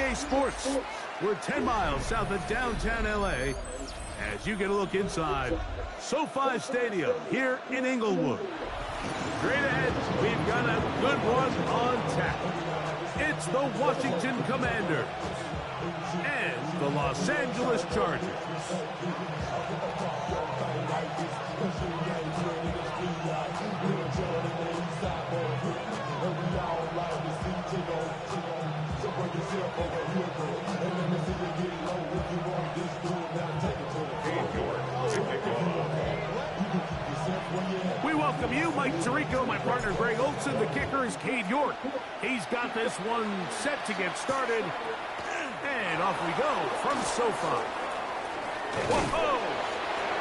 EA Sports. We're 10 miles south of downtown LA as you get a look inside SoFi Stadium here in Inglewood. Straight ahead, we've got a good one on tap. It's the Washington Commanders and the Los Angeles Chargers. We welcome you, Mike Tirico, my partner Greg Olson. The kicker is Cade York. He's got this one set to get started. And off we go from SoFi. Whoa!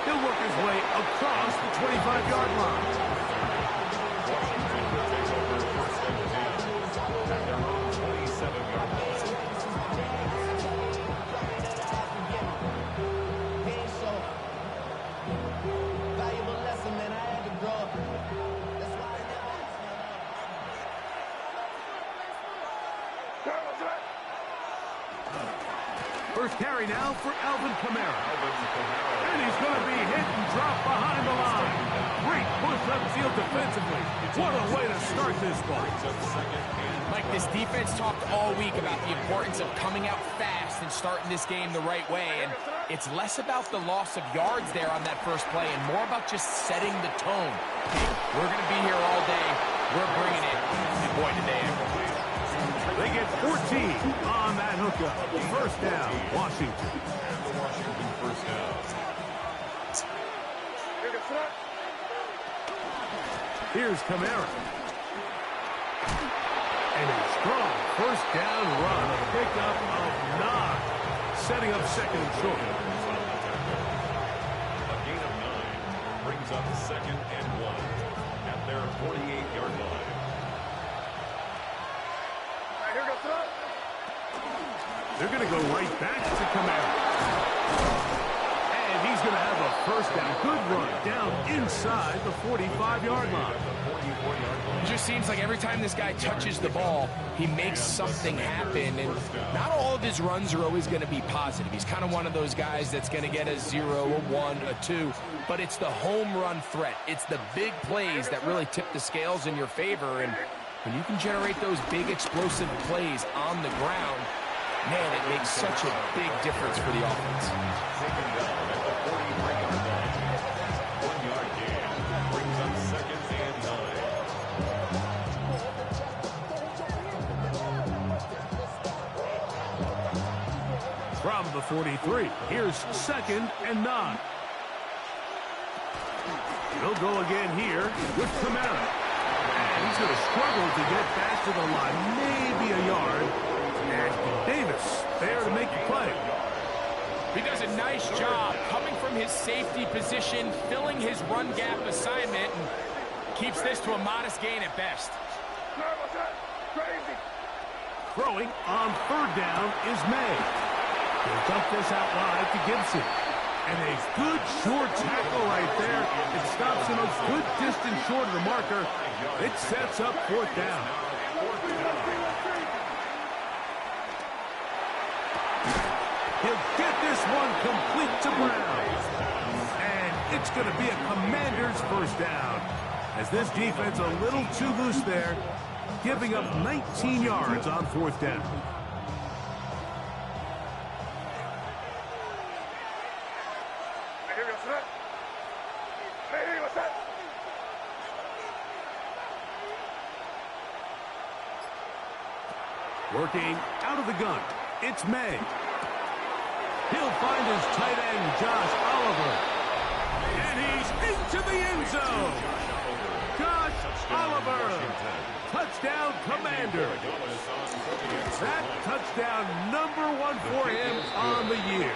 He'll work his way across the 25-yard line. First carry now for Alvin Kamara. And he's going to be hit and dropped behind the line. Great push upfield defensively. What a way to start this ball. Mike, this defense talked all week about the importance of coming out fast and starting this game the right way. And it's less about the loss of yards there on that first play and more about just setting the tone. Hey, we're going to be here all day. We're bringing it. And boy, did they ever. They get 14 on that hookup. First down, Washington. The Washington first down. Here's Kamara. And a strong first down run. A pickup of 9. Setting up second and short. A gain of 9 brings up second and 1 at their 48-yard line. They're going to go right back to Kamara. And he's going to have a first down. Good run down inside the 45-yard line. It just seems like every time this guy touches the ball, he makes something happen. And not all of his runs are always going to be positive. He's kind of one of those guys that's going to get a 0, a 1, a 2. But it's the home run threat. It's the big plays that really tip the scales in your favor. And when you can generate those big explosive plays on the ground, man, it makes such a big difference for the offense. Taken down at the 43-yard line. 1-yard gain brings up second and 9. From the 43, here's second and 9. He'll go again here with Kamara. And he's going to struggle to get back to the line, maybe a yard. And Davis there to make the play. He does a nice job coming from his safety position, filling his run gap assignment, and keeps this to a modest gain at best. Throwing on third down is May. He'll dump this out wide to Gibson. And a good short tackle right there. It stops him a good distance short of the marker. It sets up fourth down. He'll get this one complete to Brown. And it's going to be a Commander's first down. As this defense a little too loose there, giving up 19 yards on fourth down. Working out of the gun, it's May. He'll find his tight end, Josh Oliver. And he's into the end zone. Josh Oliver. Touchdown, Commander. That touchdown #1 for him on the year.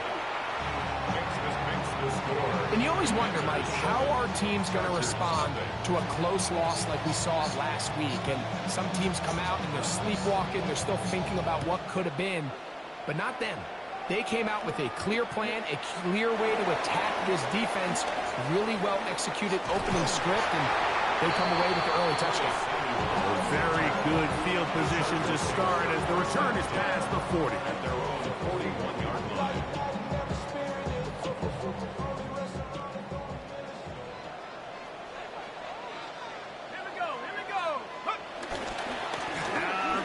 And you always wonder, Mike, how are teams going to respond to a close loss like we saw last week? And some teams come out and they're sleepwalking, they're still thinking about what could have been, but not them. They came out with a clear plan, a clear way to attack this defense, really well executed opening script, and they come away with the early touchdown. A very good field position to start as the return is past the 40. At their own 41-yard line.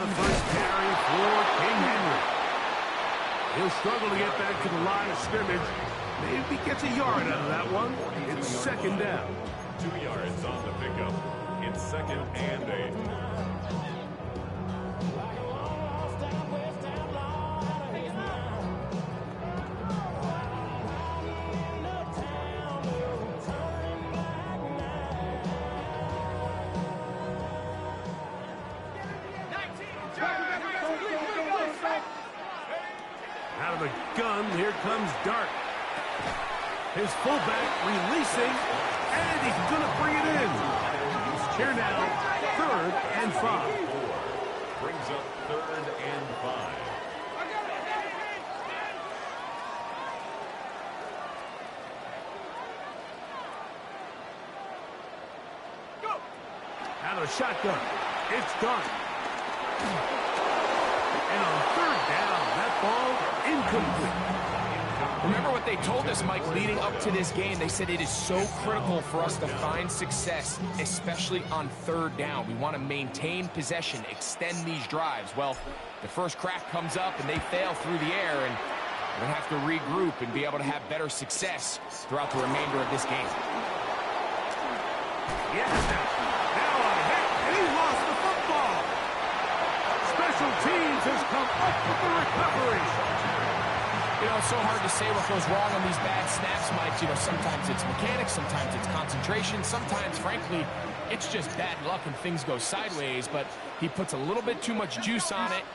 The first carry for King Henry. He'll struggle to get back to the line of scrimmage. Maybe gets a yard out of that one. It's second down. 2 yards on the pickup. It's second and 8. Out of the gun, here comes Dart. His fullback releasing, and he's going to bring it in. Here now, 3rd and 5. Brings up 3rd and 5. Out of the shotgun, it's Dart. And on 3rd down, that ball incomplete. Remember what they told us, Mike, leading up to this game. They said it is so critical for us to find success, especially on 3rd down. We want to maintain possession, extend these drives. Well, the first crack comes up and they fail through the air, and we're going to have to regroup and be able to have better success throughout the remainder of this game. Yes, now on a hit, and he lost the football. Special teams has come up with the recovery. You know, it's so hard to say what goes wrong on these bad snaps, Mike. You know, sometimes it's mechanics, sometimes it's concentration, sometimes, frankly, it's just bad luck and things go sideways, but he puts a little bit too much juice on it,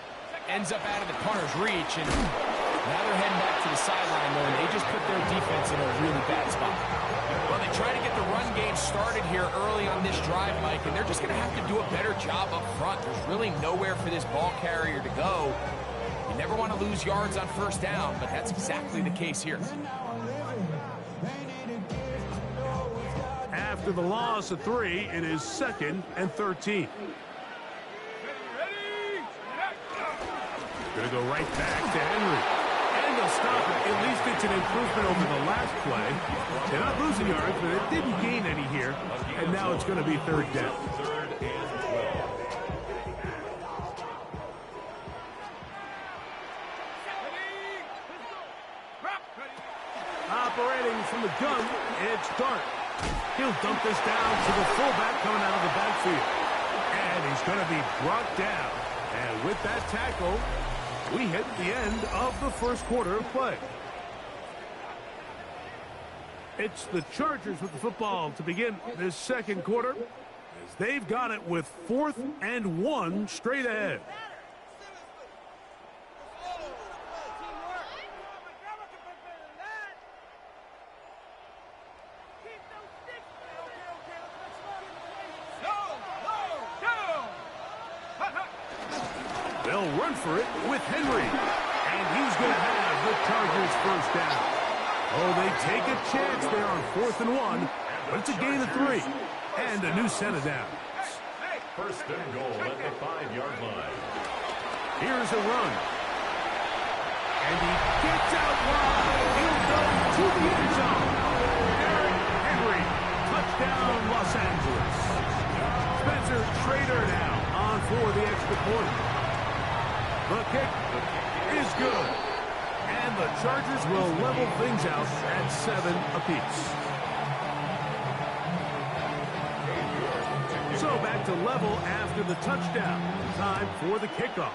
ends up out of the punter's reach, and now they're heading back to the sideline, though, and they just put their defense in a really bad spot. Well, they try to get the run game started here early on this drive, Mike, and they're just going to have to do a better job up front. There's really nowhere for this ball carrier to go. You never want to lose yards on 1st down, but that's exactly the case here. After the loss of 3, it is 2nd and 13. Going to go right back to Henry. And they'll stop it. At least it's an improvement over the last play. They're not losing yards, but it didn't gain any here. And now it's going to be 3rd down. 3rd and 12. Operating from the gun, it's Dart. He'll dump this down to the fullback coming out of the backfield. And he's going to be brought down. And with that tackle, we hit the end of the 1st quarter of play. It's the Chargers with the football to begin this 2nd quarter, as they've got it with 4th and 1 straight ahead. They'll run for it with Henry. And he's going to have the Chargers 1st down. Oh, they take a chance there on 4th and 1, but it's a gain of 3. And a new set of downs. 1st and goal at the 5-yard line. Here's a run. And he gets out wide. He'll go to the end zone. Henry, touchdown Los Angeles. Spencer Trader now on for the extra point. The kick is good. And the Chargers will level things out at 7 apiece. So back to level after the touchdown. Time for the kickoff.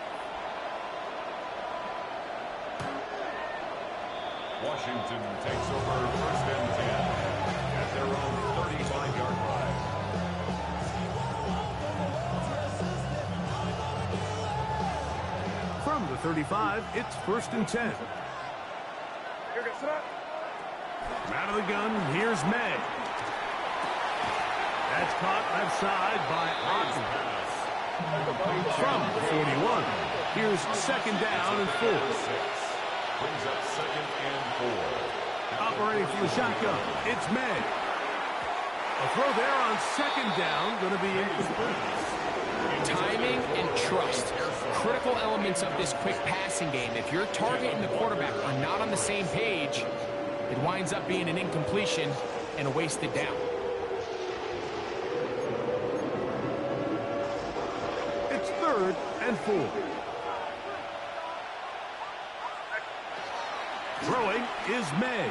Washington takes over 1st and 10 at their own 35-yard line. From the 35, it's 1st and 10. Out of the gun, here's May. That's caught left side by Otten. From the 41, here's 2nd down and 4. Brings up 2nd and 4. Operating from the shotgun, it's May. A throw there on 2nd down, going to be incomplete. Timing and trust. critical elements of this quick passing game. If your target and the quarterback are not on the same page, it winds up being an incompletion and a wasted down. It's 3rd and 4. Throwing is May.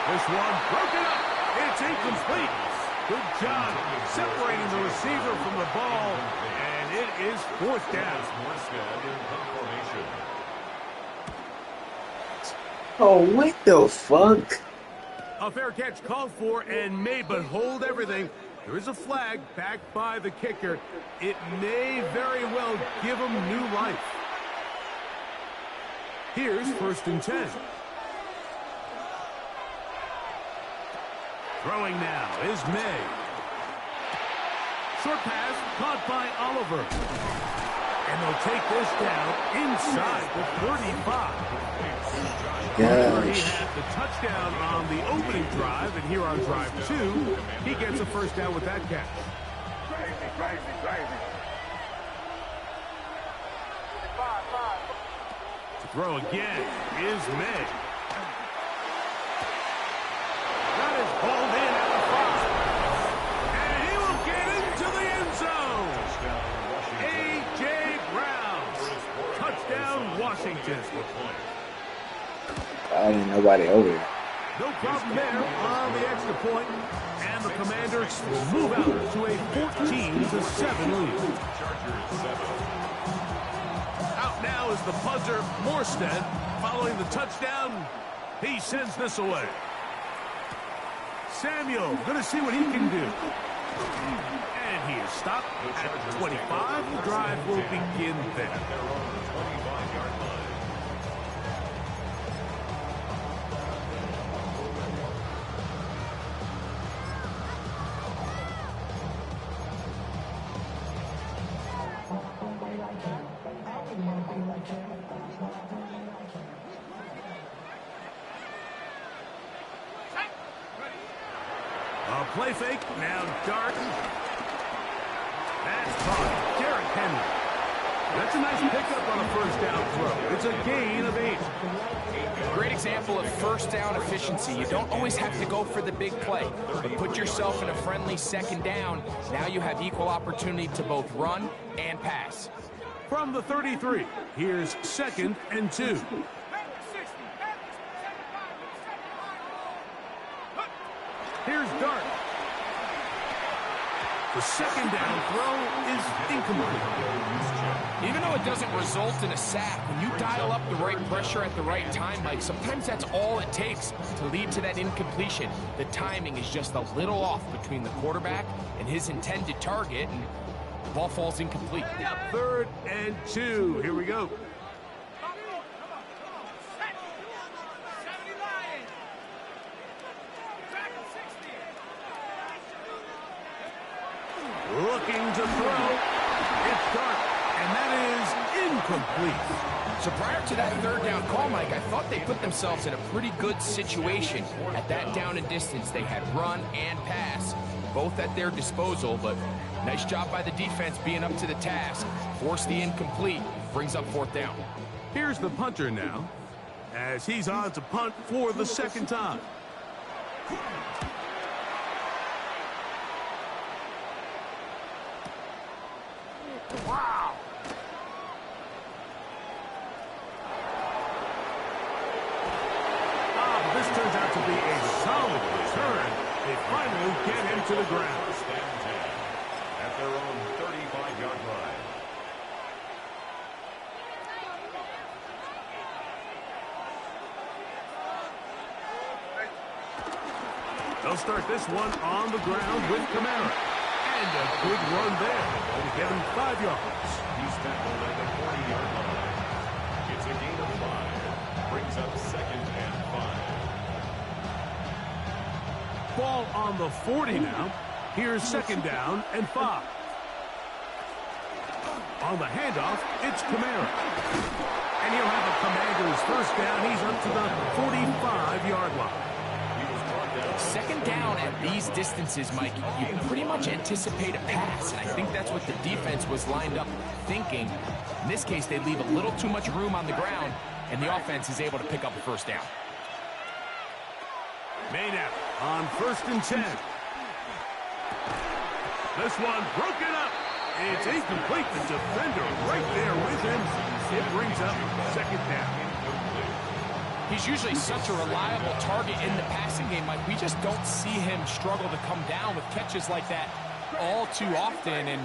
This one broken up. It's incomplete. Good job separating the receiver from the ball, and it is 4th down. Oh, what the fuck? A fair catch called for, and may but hold everything. There is a flag back by the kicker. It may very well give him new life. Here's 1st and 10. Throwing now is May. Short pass caught by Oliver. And they'll take this down inside the 35. Remember, he had the touchdown on the opening drive, and here on drive 2, he gets a 1st down with that catch. To throw again is May. That is hauled in at the 5. And he will get into the end zone. A.J. Brown. Touchdown, Washington. I didn't nobody over there. No problem there on the extra point, and the Commanders move out to a 14-7 lead. Out now is the punter, Morstead. Following the touchdown, he sends this away. Samuel going to see what he can do. And he is stopped at 25. The drive will begin there. Play fake, now Dart. That's caught. Derrick Henry. That's a nice pickup on a 1st down throw. It's a gain of 8. Great example of 1st down efficiency. You don't always have to go for the big play, but put yourself in a friendly 2nd down. Now you have equal opportunity to both run and pass. From the 33, here's 2nd and 2. Here's Dart. The 2nd down throw is incomplete. Even though it doesn't result in a sack, when you dial up the right pressure at the right time, Mike, sometimes that's all it takes to lead to that incompletion. The timing is just a little off between the quarterback and his intended target, and the ball falls incomplete. 3rd and 2. Here we go. Looking to throw. It's Dart, and that is incomplete. So prior to that 3rd down call, Mike, I thought they put themselves in a pretty good situation. At that down and distance, they had run and pass, both at their disposal, but nice job by the defense being up to the task. Force the incomplete, brings up 4th down. Here's the punter now, as he's on to punt for the 2nd time. Wow. This turns out to be a solid return. They finally get him to the ground. At their own 35-yard line. They'll start this one on the ground with Kamara. And a good run there. Only get him 5 yards. He's tackled at the 40-yard line. It's a gain of 5. Brings up 2nd and 5. Ball on the 40 now. Here's 2nd down and 5. On the handoff, it's Kamara. And he'll have the Commanders' 1st down. He's up to the 45-yard line. Second down at these distances, Mike, you pretty much anticipate a pass, and I think that's what the defense was lined up thinking. In this case, they leave a little too much room on the ground, and the offense is able to pick up a first down. Maynard on 1st and 10. This one broken up. It's incomplete. The defender right there with him. It brings up 2nd down. He's usually such a reliable target in the passing game, Mike. We just don't see him struggle to come down with catches like that all too often. And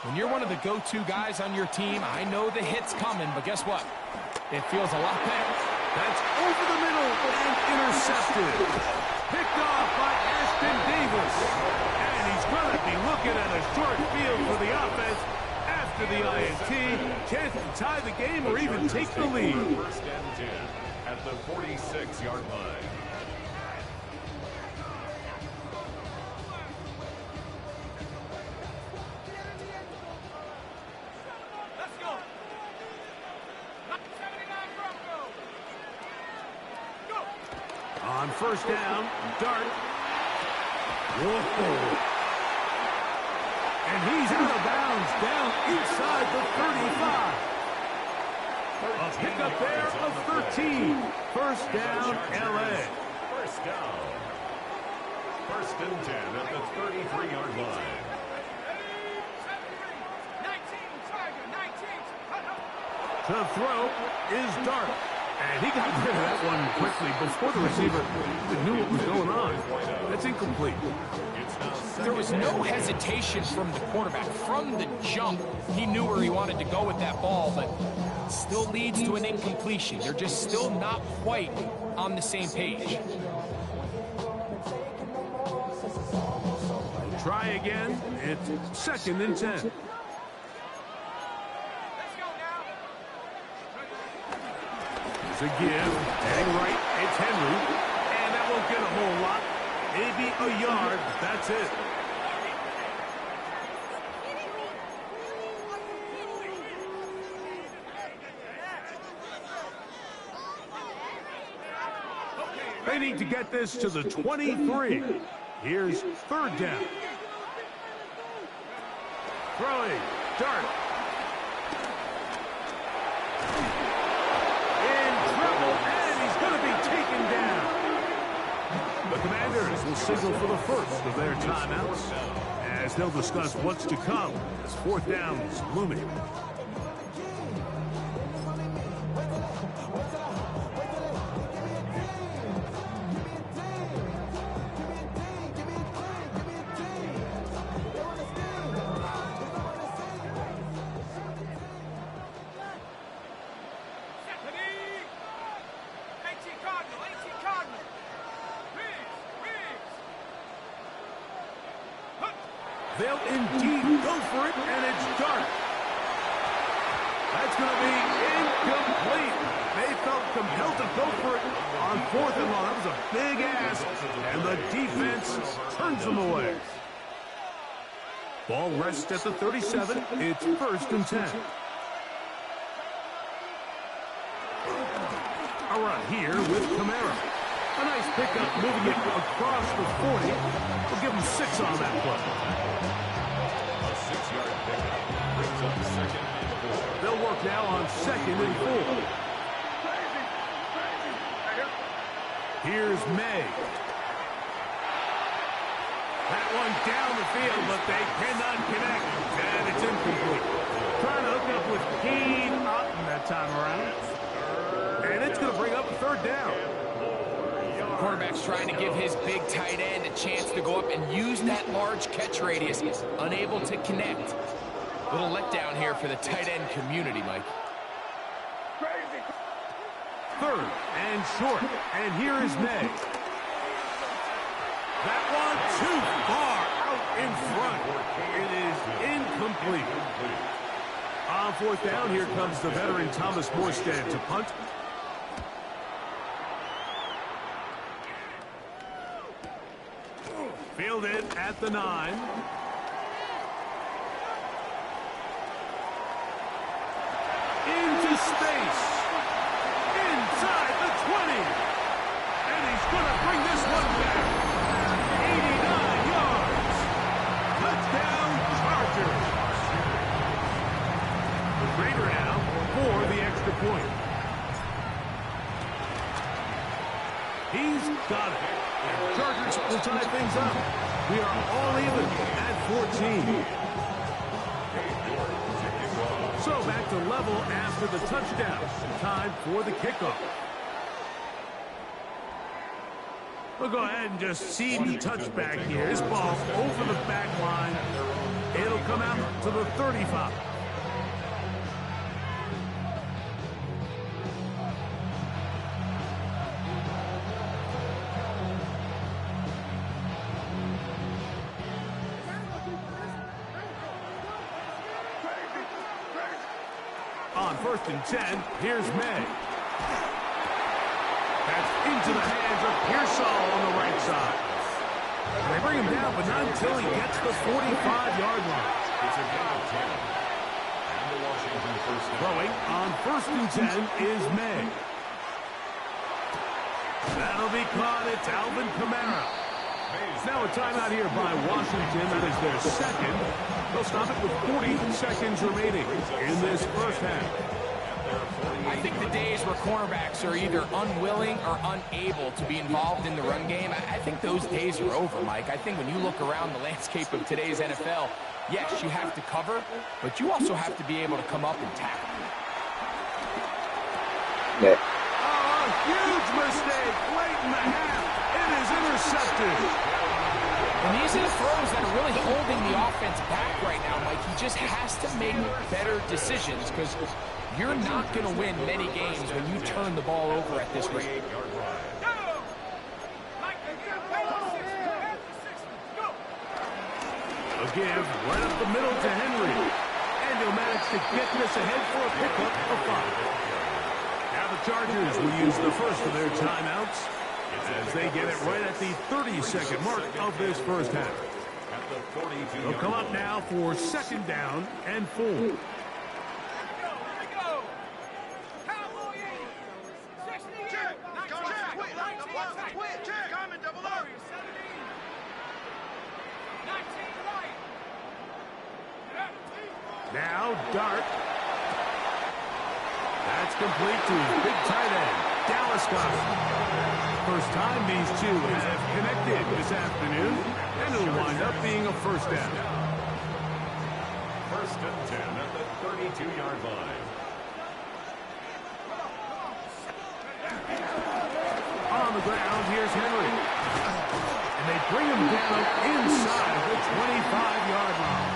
when you're one of the go-to guys on your team, I know the hit's coming, but guess what? It feels a lot better. That's over the middle and intercepted. Picked off by Ashton Davis. And he's going to be looking at a short field for the offense after the INT. Chance to tie the game or even take the lead. 1st and 10 at the 46-yard line. On 1st down, Dart. Whoa. And he's out of bounds down inside the 35. A pickup there of 13. 1st down, LA. 1st down. 1st and 10 at the 33-yard line. To throw is Dart. And he got rid of that one quickly before the receiver knew what was going on. That's incomplete. There was no hesitation from the quarterback. From the jump, he knew where he wanted to go with that ball, but still leads to an incompletion. They're just still not quite on the same page. Try again. It's 2nd and 10. A give, heading right, it's Henry, and that won't get a whole lot, maybe a yard, but that's it. They need to get this to the 23. Here's 3rd down. Throwing, Dart. The Commanders will signal for the first of their timeouts as they'll discuss what's to come as 4th down is looming. They'll indeed go for it, and it's Dart. That's going to be incomplete. They felt compelled to go for it on 4th and long. That was a big ask, and the defense turns them away. Ball rests at the 37. It's 1st and 10. A run here with Kamara. A nice pickup, moving it across the 40. We'll give him 6 on that play. A 6-yard pickup brings up 2nd and 4. They'll work now on 2nd and 4. Here's May. That one down the field, but they cannot connect, and it's incomplete. Trying to hook up with Keen Otten that time around. And it's going to bring up 3rd down. Quarterback's trying to give his big tight end a chance to go up and use that large catch radius. Unable to connect. Little letdown here for the tight end community, Mike. 3rd and short. And here is May. That one too far out in front. It is incomplete. On 4th down, here comes the veteran Thomas Morstead to punt. Fielded at the 9. Into space. Inside the 20. And he's going to bring this one back. He's got it. And Chargers will tie things up. We are all even at 14. So back to level after the touchdown. Time for the kickoff. We'll go ahead and just seed the touchback here. This ball over the back line. It'll come out to the 35. On 1st and 10, here's May. That's into the hands of Pearsall on the right side. They bring him down, but not until he gets the 45-yard line. It's a gain of 10. And the Washington first down. Throwing on 1st and 10 is May. That'll be caught. It's Alvin Kamara. Now a timeout here by Washington. That is their second. They'll stop it with 40 seconds remaining in this first half. I think the days where cornerbacks are either unwilling or unable to be involved in the run game, I think those days are over, Mike. I think when you look around the landscape of today's NFL, yes, you have to cover, but you also have to be able to come up and tackle. Yeah. Oh, a huge mistake late in the half. It is intercepted. And these are the throws that are really holding the offense back right now, Mike. He just has to make better decisions because you're not going to win many games when you turn the ball over at this rate. A give right up the middle to Henry. And he'll manage to get this ahead for a pickup of 5. Now the Chargers will use the first of their timeouts as they get it right at the 30-second mark of this first half. They'll come up now for 2nd down and 4. Now Dart. That's complete to his big tight end, Dallas Goedert. First time these two have connected this afternoon, and it'll wind up being a first down. 1st and 10 at the 32-yard line. On the ground, here's Henry. And they bring him down inside the 25-yard line.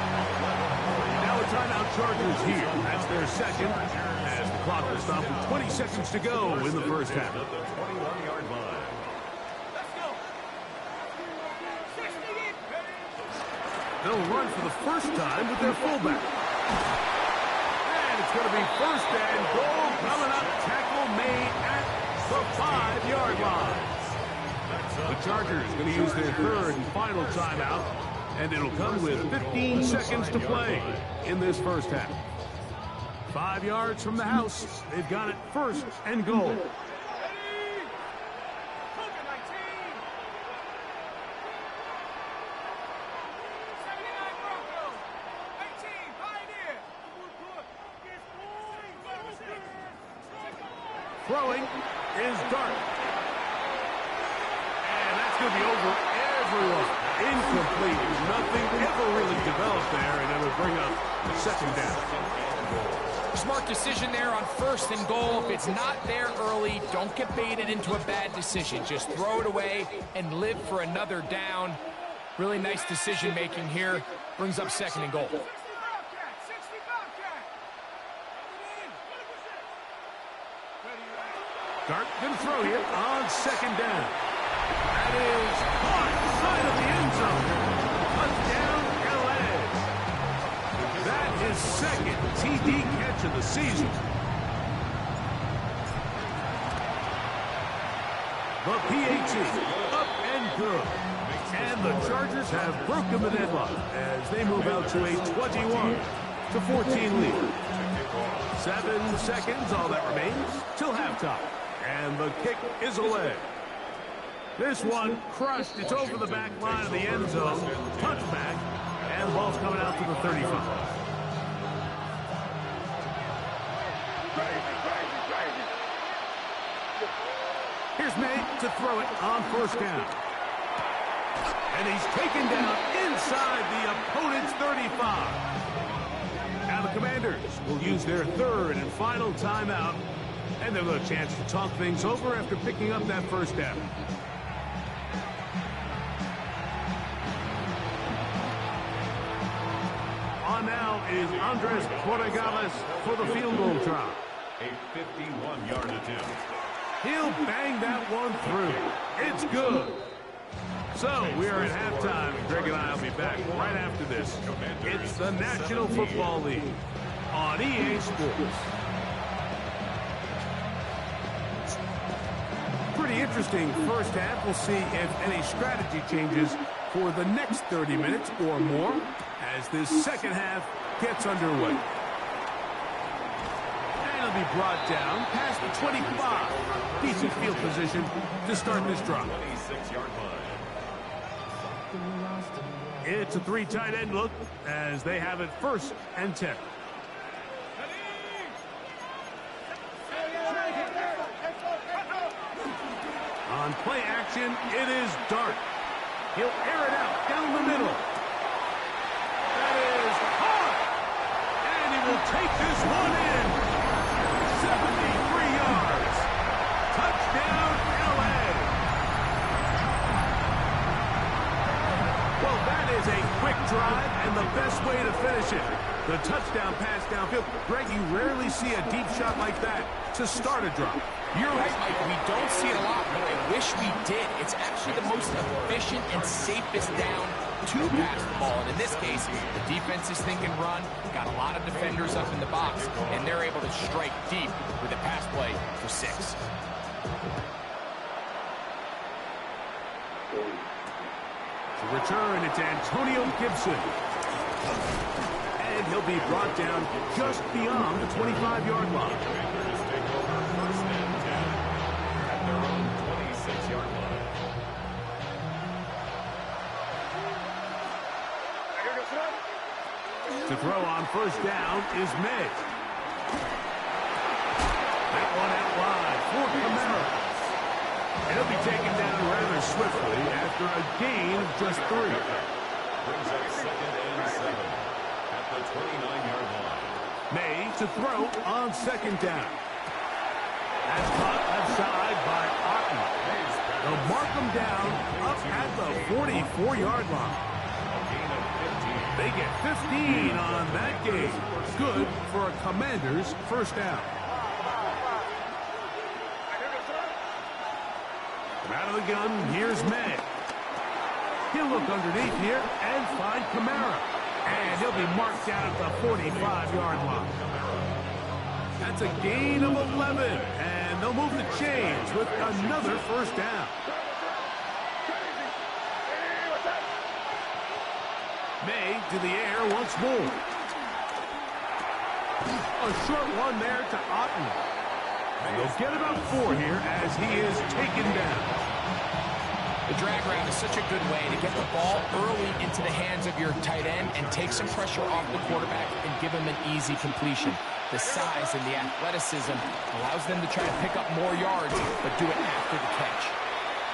Now a timeout Chargers here. That's their second. As the clock will stop with 20 seconds to go in the first half. At the 21-yard line. They'll run for the first time with their fullback. And it's going to be 1st and goal coming up. Tackle made at the 5-yard line. The Chargers going to use their 3rd and final timeout. And it'll come with 15 seconds to play in this first half. 5 yards from the house. They've got it 1st and goal. Throwing is Dart. And that's going to be over everyone. Incomplete. Nothing ever really developed there, and it'll bring up 2nd down. Smart decision there on 1st and goal. If it's not there early, don't get baited into a bad decision. Just throw it away and live for another down. Really nice decision making here. Brings up 2nd and goal. Dart going to throw here on 2nd down. That is caught side of the end zone. Touchdown, L.A. That is 2nd TD catch of the season. The PAT up and good. And the Chargers have broken the deadlock as they move out to a 21-14 lead. 7 seconds, all that remains, till halftime. And the kick is away. This one crushed. It's over the back line of the end zone. Touchback. And the ball's coming out to the 35. Here's May to throw it on first down. And he's taken down inside the opponent's 35. Now the Commanders will use their third and final timeout. And they'll have a chance to talk things over after picking up that first down. On now is Andres Portagales for the field goal try. A 51-yard attempt. He'll bang that one through. It's good. So we are at halftime. Greg and I will be back right after this. It's the National Football League on EA Sports. Pretty interesting first half. We'll see if any strategy changes for the next 30 minutes or more as this second half gets underway. And it'll be brought down past the 25. Decent field position to start this drive. 26-yard line. It's a three tight end look as they have it first and 10. On play action, it is Dart. He'll air it out down the middle. That is hard. And he will take this one in. 73 yards. Touchdown, L.A. Well, that is a quick drive and the best way to finish it. The touchdown pass downfield. Greg, you rarely see a deep shot like that to start a drive. You're right, Mike. We don't see it a lot, but I wish we did. It's actually the most efficient and safest down to pass the ball. And in this case, the defense is thinking run, got a lot of defenders up in the box, and they're able to strike deep with a pass play for 6. To return, it's Antonio Gibson. And he'll be brought down just beyond the 25-yard line. Commanders take over first and 10 at their own 26-yard line. To throw on first down is May. That one out wide for Camara. And he'll be taken down rather swiftly after a gain of just 3. Brings up second and 7 at the 29-yard line. May to throw on second down. That's caught left side by Otten. They'll mark him down up at the 44-yard line. A gain of 15. They get 15 on that game. Good for a Commanders first down. Out of the gun, here's May. He'll look underneath here and find Camara. And he'll be marked down at the 45-yard line. That's a gain of 11. And they'll move the chains with another first down. May to the air once more. A short one there to Otten. And they'll get about 4 here as he is taken down. The drag route is such a good way to get the ball early into the hands of your tight end and take some pressure off the quarterback and give him an easy completion. The size and the athleticism allows them to try to pick up more yards, but do it after the catch.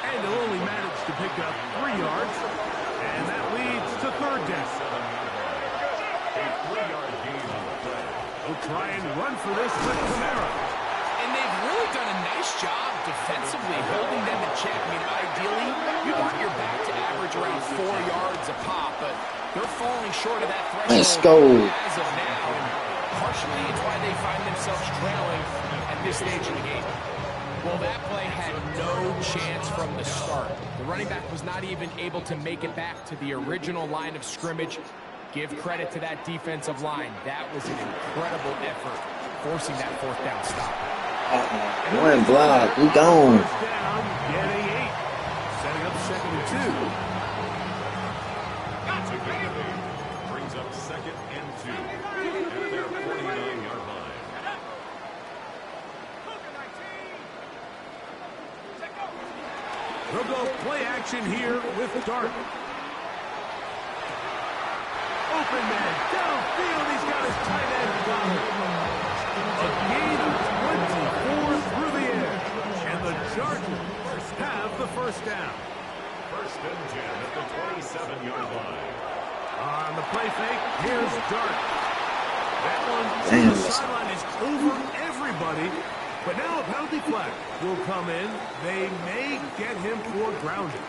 And they'll only manage to pick up 3 yards, and that leads to third down. A 3-yard gain on the play. They'll try and run for this with Camara. And they've really done a nice job defensively holding them in check. I mean, ideally, you want your back to average around 4 yards a pop, but they're falling short of that threshold Let's go. as of now. And partially, it's why they find themselves trailing at this stage of the game. Well, that play had no chance from the start. The running back was not even able to make it back to the original line of scrimmage. Give credit to that defensive line. That was an incredible effort, forcing that fourth down stop. One block, we gone. First down, getting 8. Setting up second and 2. To gain of 8. Brings up second and 2 at their 49-yard line. They'll go play action here with Dart. Open man, downfield, he's got his tight end covered. A gain of 24 through the air. And the Chargers first down. First and 10 at the 27-yard line. On the play fake, here's Dart. That one to Damn. the sideline is over everybody. But now a penalty flag will come in. They may get him for grounding.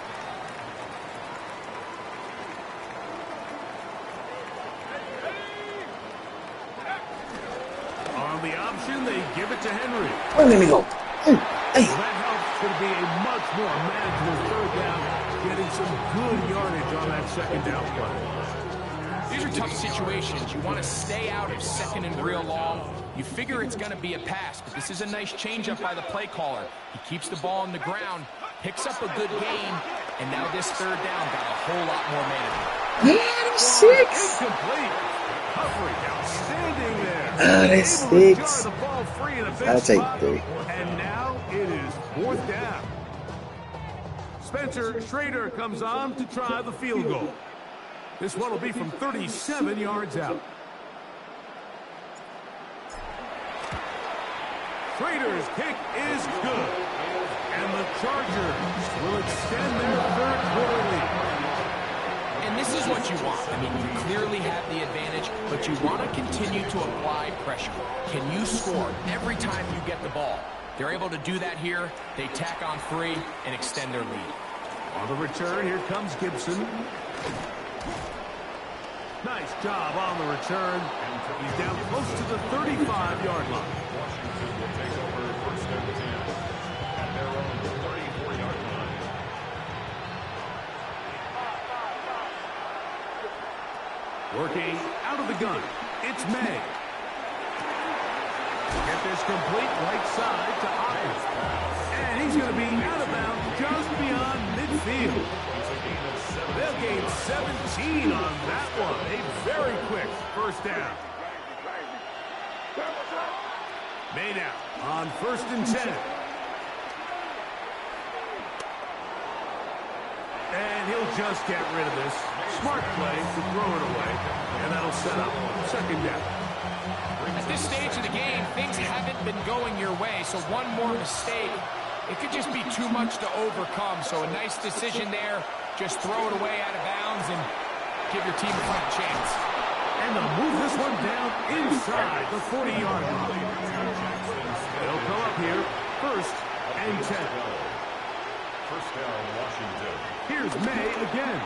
On the option, they give it to Henry. Oh, let me go. Hey. Well, that helps. Could be a much more manageable third down, getting some good yardage on that second down play. These are tough situations. You want to stay out of second and real long. You figure it's going to be a pass, but this is a nice changeup by the play caller. He keeps the ball on the ground, picks up a good gain, and now this third down got a whole lot more manageable. Yeah, 6. Incomplete. Coverage outstanding there. That's Able to 6. jar the ball free in a big I'll take spot. 3. And now it is fourth down. Spencer Schrader comes on to try the field goal. This one will be from 37 yards out. Schrader's kick is good. And the Chargers will extend their third quarter lead. And this is what you want. I mean, you clearly have the advantage, but you want to continue to apply pressure. Can you score every time you get the ball? They're able to do that here. They tack on 3 and extend their lead. On the return, here comes Gibson. Nice job on the return. He's down close to the 35-yard line. Washington will take over first and 10 at their own 34-yard line. Working out of the gun, it's May. Get this complete right side to Otten. And he's going to be out of bounds just beyond midfield. They'll gain 17 on that one. A very quick first down. May now on first and 10. And he'll just get rid of this. Smart play to throw it away. And that'll set up second down. At this stage of the game, things haven't been going your way, so one more mistake, it could just be too much to overcome. So a nice decision there. Just throw it away out of bounds and give your team a fight chance. And they'll move this one down inside the 40-yard line. They'll come up here first and 10. First down, Washington. Here's May again.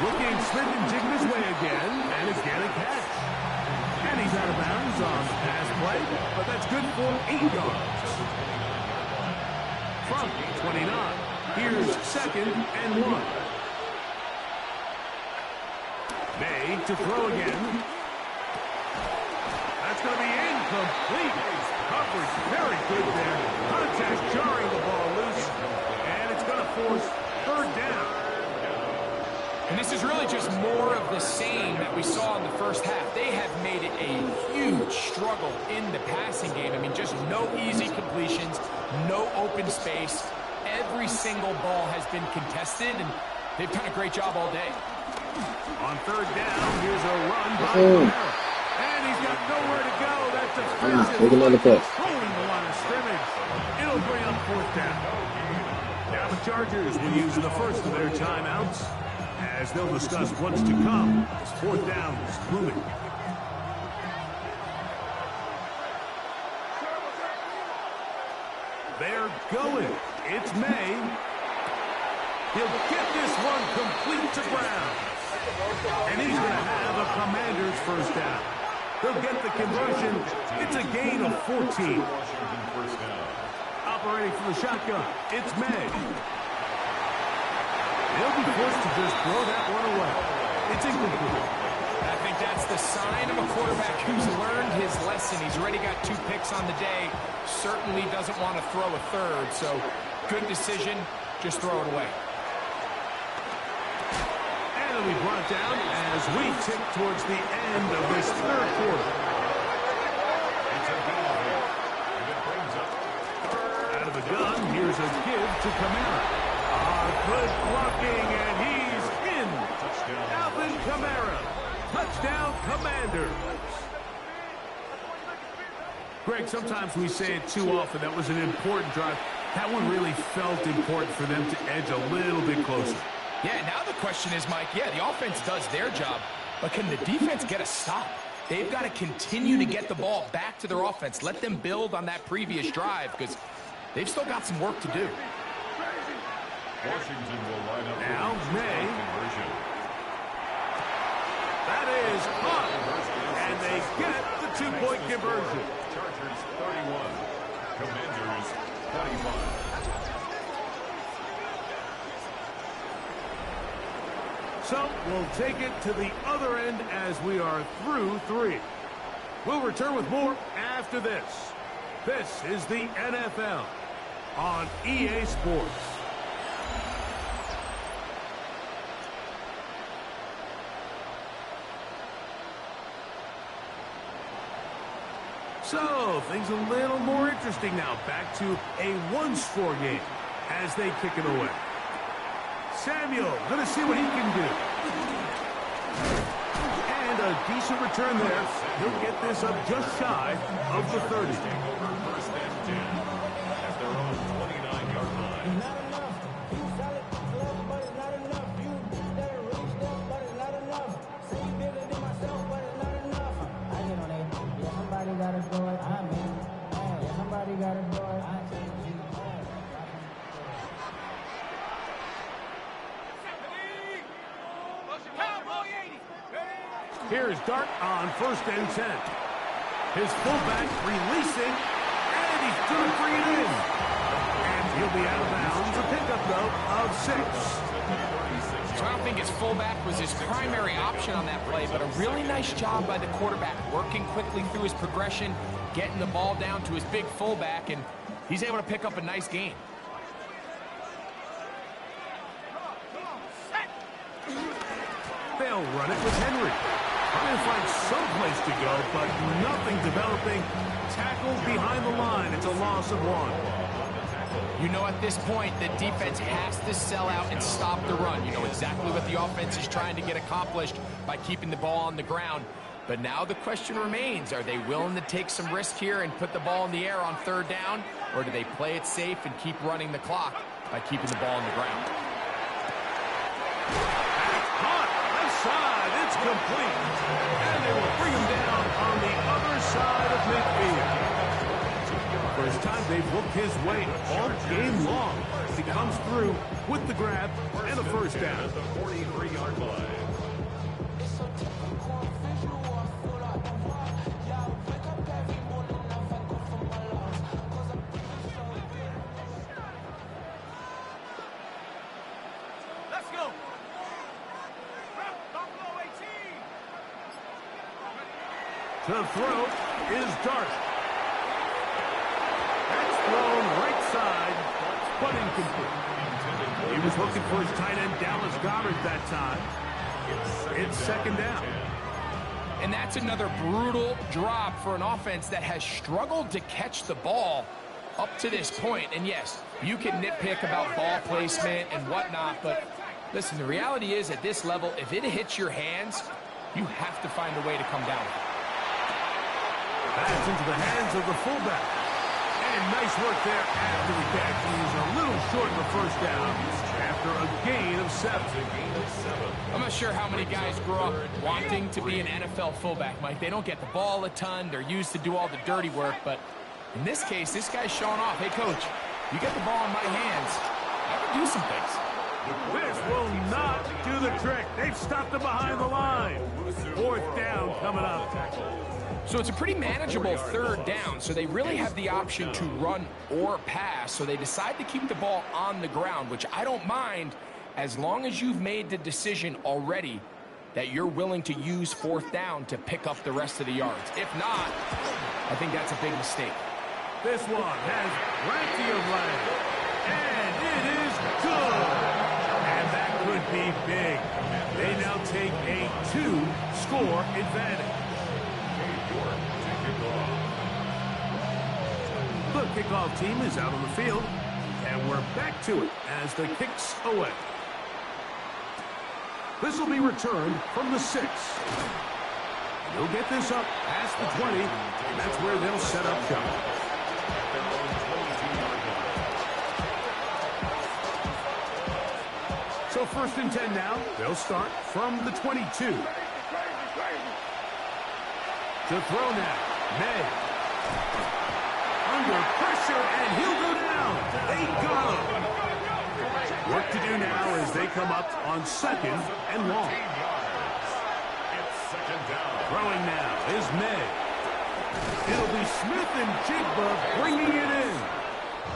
Looking Smith and jigging his way again, and again a catch. And he's out of bounds on the pass play, but that's good for 8 yards. From 29, here's second and 1. May to throw again. That's going to be incomplete. Coverage very good there. Contact jarring the ball loose, and it's going to force third down. And this is really just more of the same that we saw in the first half. They have made it a huge struggle in the passing game. I mean, just no easy completions, no open space. Every single ball has been contested, and they've done a great job all day. On third down, here's a run by Romero. And he's got nowhere to go. That's defensive. Take another push. Controlling the line of scrimmage. It'll bring up fourth down. Now the Chargers will use the first of their timeouts, as they'll discuss what's to come as fourth down is looming. They're going. It's May. He'll get this one complete to Brown. And he's going to have a Commander's first down. He'll get the conversion. It's a gain of 14. Washington first down. Operating from the shotgun, it's May. He'll be forced to just throw that one away. It's incomplete. I think that's the sign of a quarterback who's learned his lesson. He's already got 2 picks on the day. Certainly doesn't want to throw a third. So good decision. Just throw it away. And it'll be brought down as we tick towards the end of this third quarter. It's a ball here. And it brings up Out of the gun, here's a give to Kamara. Good blocking, and he's in. touchdown. Alvin Kamara. Touchdown, Commanders. Greg, sometimes we say it too often. That was an important drive. That one really felt important for them to edge a little bit closer. Yeah, now the question is, Mike, yeah, the offense does their job, but can the defense get a stop? They've got to continue to get the ball back to their offense. Let them build on that previous drive because they've still got some work to do. Washington will line up now, May. Conversion. That is hot. And they get the two-point conversion. Chargers 31. Commanders 25. So we'll take it to the other end as we are through 3. We'll return with more after this. This is the NFL on EA Sports. So, things a little more interesting now. Back to a one-score game as they kick it away. Samuel, going to see what he can do. And a decent return there. He'll get this up just shy of the 30. First and 10 at their own 29-yard line. Not enough. You solid, close, but it's not enough. You better reach up, but it's not enough. Say you bigger than myself, but it's not enough. I get on it. Yeah, somebody gotta do it. I'm in. Yeah, somebody gotta do it. I change you. Here's Dart on 1st and 10. His fullback releasing, and he's going to bring it in. And he'll be out of bounds. A pickup, though, of 6. So I don't think his fullback was his primary option on that play, but a really nice job by the quarterback, working quickly through his progression, getting the ball down to his big fullback, and he's able to pick up a nice gain. They'll run it with Henry. Trying to find some place to go, but nothing developing. Tackled behind the line. It's a loss of 1. You know, at this point, the defense has to sell out and stop the run. You know exactly what the offense is trying to get accomplished by keeping the ball on the ground. But now the question remains, are they willing to take some risk here and put the ball in the air on 3rd down? Or do they play it safe and keep running the clock by keeping the ball on the ground? Side, it's complete. And they will bring him down on the other side of midfield. First time they've looked his way all game long. He comes through with the grab and a 1st down. At the 43-yard line. To throw is Dart. That's thrown right side, but incomplete. He was looking for his tight end, Dallas Goddard, that time. It's 2nd down. And that's another brutal drop for an offense that has struggled to catch the ball up to this point. And yes, you can nitpick about ball placement and whatnot, but listen, the reality is at this level, if it hits your hands, you have to find a way to come down with it. That's into the hands of the fullback. And nice work there after the catch. He's a little short of the 1st down after a gain of 7. I'm not sure how many guys grow up wanting to be an NFL fullback, Mike. They don't get the ball a ton. They're used to do all the dirty work. But in this case, this guy's showing off, hey, coach, you get the ball in my hands, I can do some things. This will not do the trick. They've stopped him behind the line. 4th down coming up. So it's a pretty manageable 3rd down, so they really have the option to run or pass, so they decide to keep the ball on the ground, which I don't mind as long as you've made the decision already that you're willing to use 4th down to pick up the rest of the yards. If not, I think that's a big mistake. This one has plenty of leg, and it is good. And that could be big. They now take a 2-score advantage. The kickoff team is out on the field, and we're back to it as the kick's away. This will be returned from the 6. They'll get this up past the 20, and that's where they'll set up shop. So 1st and 10 now. They'll start from the 22. To throw now. May. Under pressure, and he'll go down. They got him. Work to do now as they come up on 2nd and long. It's 2nd down. Throwing now is May. It'll be Smith and Jigba bringing it in.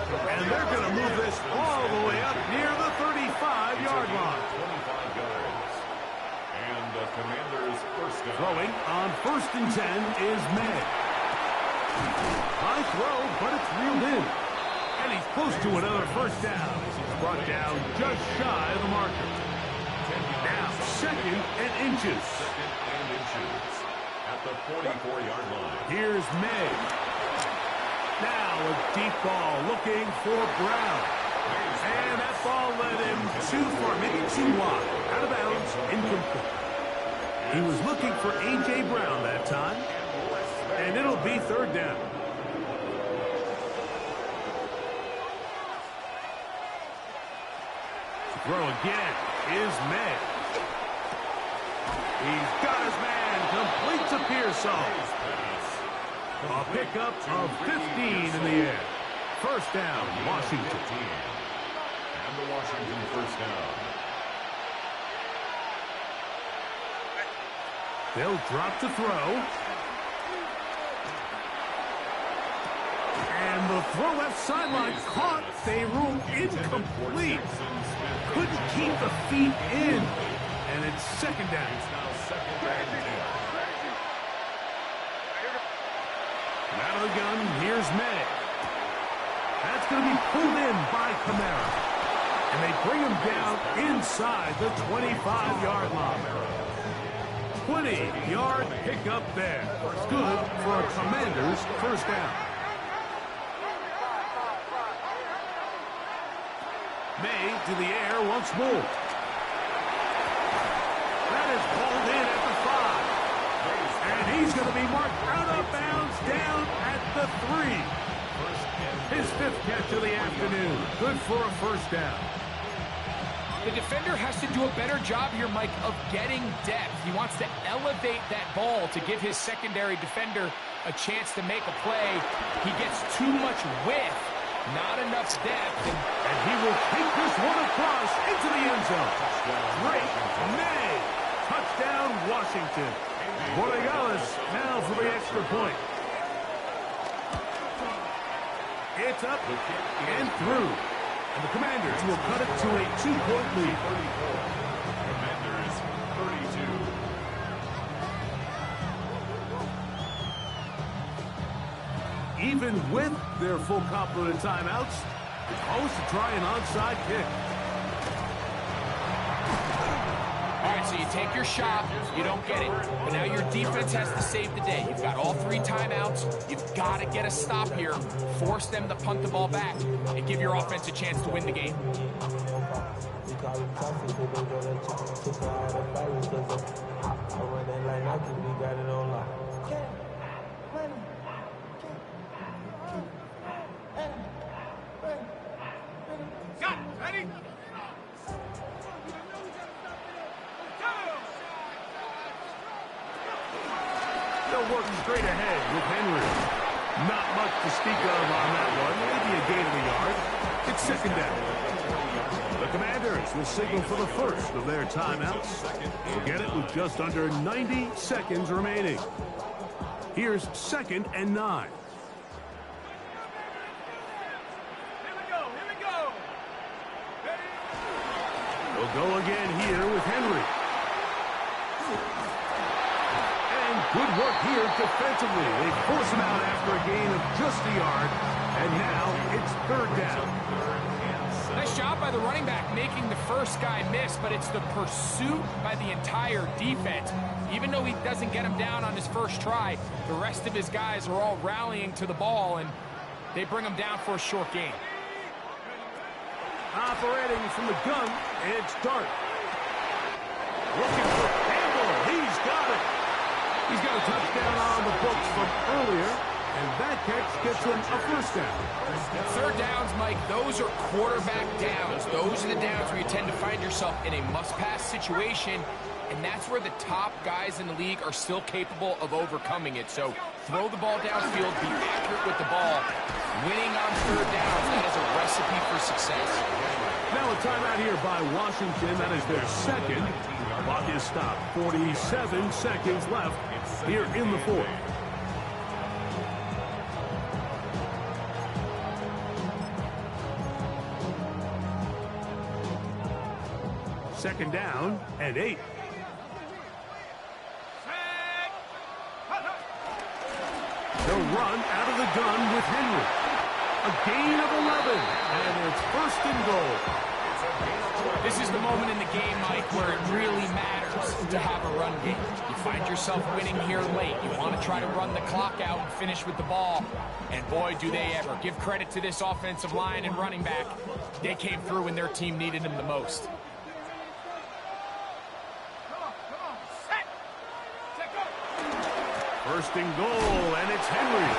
And they're going to move this all the way up near the 35-yard line. 25 yards. And the Commanders' 1st down. Throwing on 1st and 10 is May. High throw, but it's reeled in. And he's close to another 1st down. He's brought down just shy of the marker. Now 2nd and inches. 2nd and inches. At the 44-yard line. Here's May. Now a deep ball looking for Brown. And that ball led him too far, maybe too wide. Out of bounds, incomplete. He was looking for A.J. Brown that time. And it'll be 3rd down. Throw again is May. He's got his man, complete to Pearsall. A pickup of 15 in the air. 1st down, Washington. And the Washington 1st down. They'll drop to throw. And the throw left sideline caught. They rule incomplete. Couldn't keep the feet in. And it's 2nd down. Now 2nd and 10. Out of the gun, here's May. That's going to be pulled in by Kamara. And they bring him down inside the 25-yard line. 20-yard pickup there. Good for a Commanders 1st down. May to the air once more. That is pulled in at the 5. And he's going to be marked out of bounds down at the 3. His 5th catch of the afternoon. Good for a 1st down. The defender has to do a better job here, Mike, of getting depth. He wants to elevate that ball to give his secondary defender a chance to make a play. He gets too much width, not enough depth. And he will take this one across into the end zone. Great May. Touchdown, Washington. Borregales now for the extra point. It's up and through. And the Commanders will cut it to a 2-point lead. Commanders 32. Even with their full complement of timeouts, the call is to try an onside kick. All right, so you take your shot, you don't get it. But now your defense has to save the day. You've got all 3 timeouts. You've got to get a stop here. Force them to punt the ball back and give your offense a chance to win the game. They'll work straight ahead with Henry. Not much to speak of on that one. Maybe a gain of a yard. It's 2nd down. The Commanders will signal for the 1st of their timeouts. They'll get it with just under 90 seconds remaining. Here's 2nd and 9. We'll go again here with Henry. And good work here defensively. They force him out after a gain of just a yard. And now it's 3rd down. Nice job by the running back making the first guy miss, but it's the pursuit by the entire defense. Even though he doesn't get him down on his first try, the rest of his guys are all rallying to the ball, and they bring him down for a short gain. Operating from the gun, it's Dart. Looking for Campbell. He's got it. He's got a touchdown on the books from earlier, and that catch gets him a 1st down. 3rd downs, Mike, Mike, those are quarterback downs. Those are the downs where you tend to find yourself in a must-pass situation, and that's where the top guys in the league are still capable of overcoming it. So throw the ball downfield, be accurate with the ball. Winning on third downs, that is a recipe for success. Now a timeout here by Washington. That is their second. Clock is stopped. 47 seconds left here in the fourth. Second down and 8. They'll run out of the gun with Henry. A gain of 11, and it's first and goal. This is the moment in the game, Mike, where it really matters to have a run game. You find yourself winning here late. You want to try to run the clock out and finish with the ball. And boy, do they ever. Give credit to this offensive line and running back. They came through when their team needed them the most. First and goal, and it's Henry.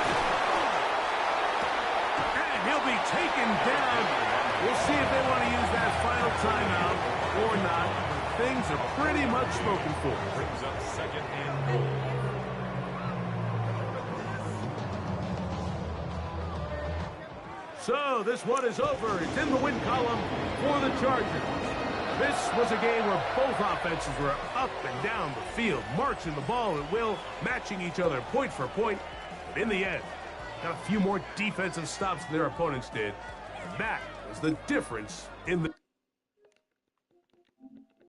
And he'll be taken down. We'll see if they want to use that final timeout or not. Things are pretty much spoken for. Brings up second and goal. So this one is over. It's in the win column for the Chargers. This was a game where both offenses were up and down the field, marching the ball at will, matching each other point for point. But in the end, got a few more defensive stops than their opponents did. And that was the difference in the...